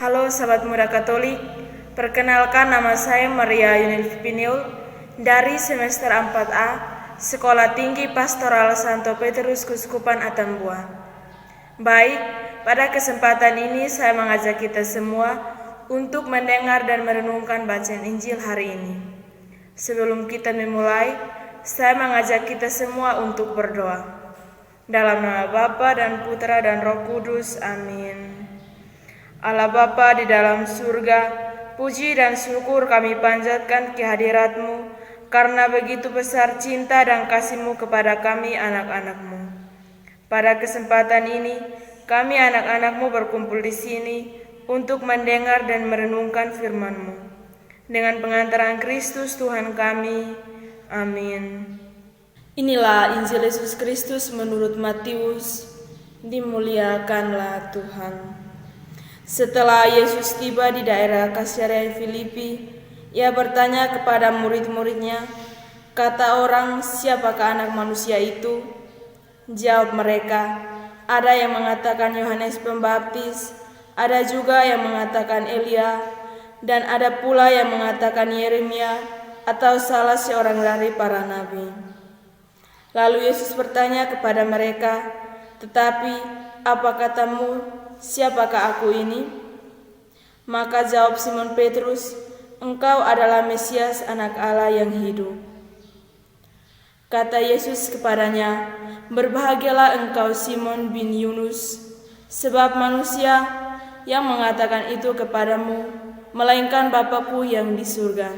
Halo sahabat muda Katolik, perkenalkan nama saya Maria Yunil Piniul dari semester 4A, Sekolah Tinggi Pastoral Santo Petrus Kuskupan Atambua. Baik, pada kesempatan ini saya mengajak kita semua untuk mendengar dan merenungkan bacaan Injil hari ini. Sebelum kita memulai, saya mengajak kita semua untuk berdoa. Dalam nama Bapa dan Putra dan Roh Kudus, amin. Allah Bapa di dalam surga, puji dan syukur kami panjatkan kehadirat-Mu, karena begitu besar cinta dan kasih-Mu kepada kami anak-anak-Mu. Pada kesempatan ini, kami anak-anak-Mu berkumpul di sini untuk mendengar dan merenungkan firman-Mu. Dengan pengantaran Kristus Tuhan kami, amin. Inilah Injil Yesus Kristus menurut Matius, dimuliakanlah Tuhan. Setelah Yesus tiba di daerah Kaisarea Filipi, ia bertanya kepada murid-muridnya, "Kata orang, siapakah anak manusia itu?" Jawab mereka, "Ada yang mengatakan Yohanes Pembaptis, ada juga yang mengatakan Elia, dan ada pula yang mengatakan Yeremia atau salah seorang dari para nabi." Lalu Yesus bertanya kepada mereka, "Tetapi apa katamu, siapakah aku ini?" Maka jawab Simon Petrus, "Engkau adalah Mesias, Anak Allah yang hidup." Kata Yesus kepadanya, "Berbahagialah engkau Simon bin Yunus, sebab manusia yang mengatakan itu kepadamu, melainkan Bapa-Ku yang di surga.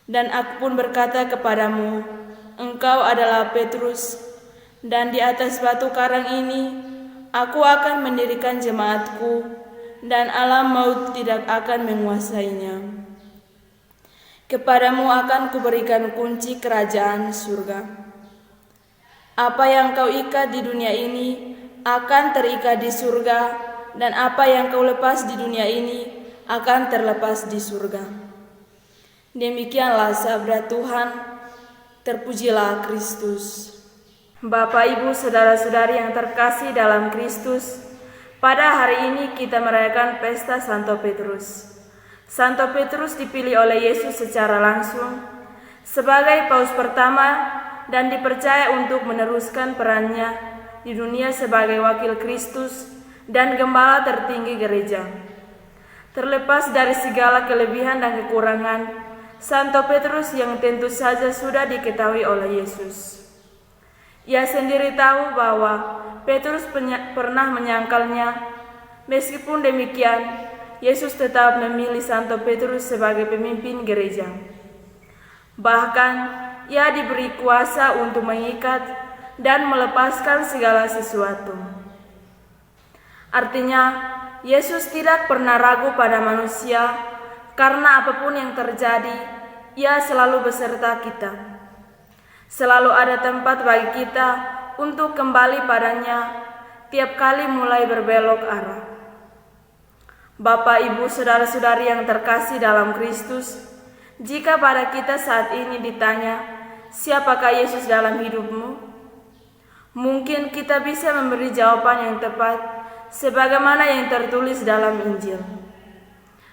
Dan aku pun berkata kepadamu, engkau adalah Petrus, dan di atas batu karang ini aku akan mendirikan jemaat-Ku, dan alam maut tidak akan menguasainya. Kepadamu akan kuberikan kunci kerajaan surga. Apa yang kau ikat di dunia ini akan terikat di surga, dan apa yang kau lepas di dunia ini akan terlepas di surga." Demikianlah sabda Tuhan. Terpujilah Kristus. Bapak, Ibu, saudara-saudari yang terkasih dalam Kristus, pada hari ini kita merayakan pesta Santo Petrus. Santo Petrus dipilih oleh Yesus secara langsung sebagai paus pertama dan dipercaya untuk meneruskan perannya di dunia sebagai wakil Kristus dan gembala tertinggi gereja. Terlepas dari segala kelebihan dan kekurangan Santo Petrus yang tentu saja sudah diketahui oleh Yesus. Ia sendiri tahu bahwa Petrus pernah menyangkalnya. Meskipun demikian, Yesus tetap memilih Santo Petrus sebagai pemimpin gereja. Bahkan, ia diberi kuasa untuk mengikat dan melepaskan segala sesuatu. Artinya, Yesus tidak pernah ragu pada manusia, karena apapun yang terjadi, ia selalu beserta kita. Selalu ada tempat bagi kita untuk kembali padanya tiap kali mulai berbelok arah. Bapak, Ibu, saudara-saudari yang terkasih dalam Kristus, jika pada kita saat ini ditanya, siapakah Yesus dalam hidupmu? Mungkin kita bisa memberi jawaban yang tepat sebagaimana yang tertulis dalam Injil.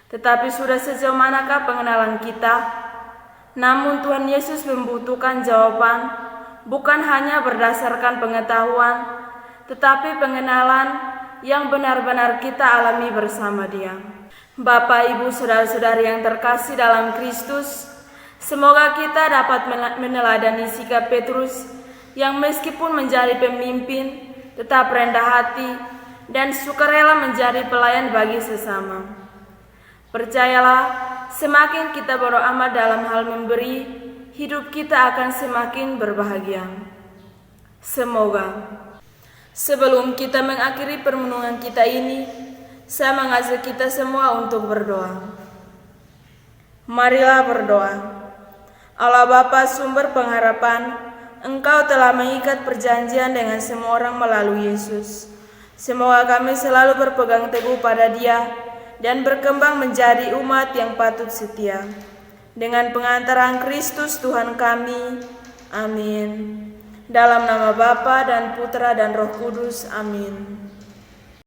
Tetapi sudah sejauh manakah pengenalan kita? Namun Tuhan Yesus membutuhkan jawaban bukan hanya berdasarkan pengetahuan, tetapi pengenalan yang benar-benar kita alami bersama Dia. Bapak, Ibu, saudara-saudari yang terkasih dalam Kristus, semoga kita dapat meneladani sikap Petrus yang meskipun menjadi pemimpin, tetap rendah hati dan sukarela menjadi pelayan bagi sesama. Percayalah, semakin kita beramal dalam hal memberi, hidup kita akan semakin berbahagia. Semoga. Sebelum kita mengakhiri permenungan kita ini, saya mengajak kita semua untuk berdoa. Marilah berdoa. Allah Bapa, sumber pengharapan, Engkau telah mengikat perjanjian dengan semua orang melalui Yesus. Semoga kami selalu berpegang teguh pada Dia dan berkembang menjadi umat yang patut setia. Dengan pengantaran Kristus Tuhan kami, amin. Dalam nama Bapa dan Putra dan Roh Kudus, amin.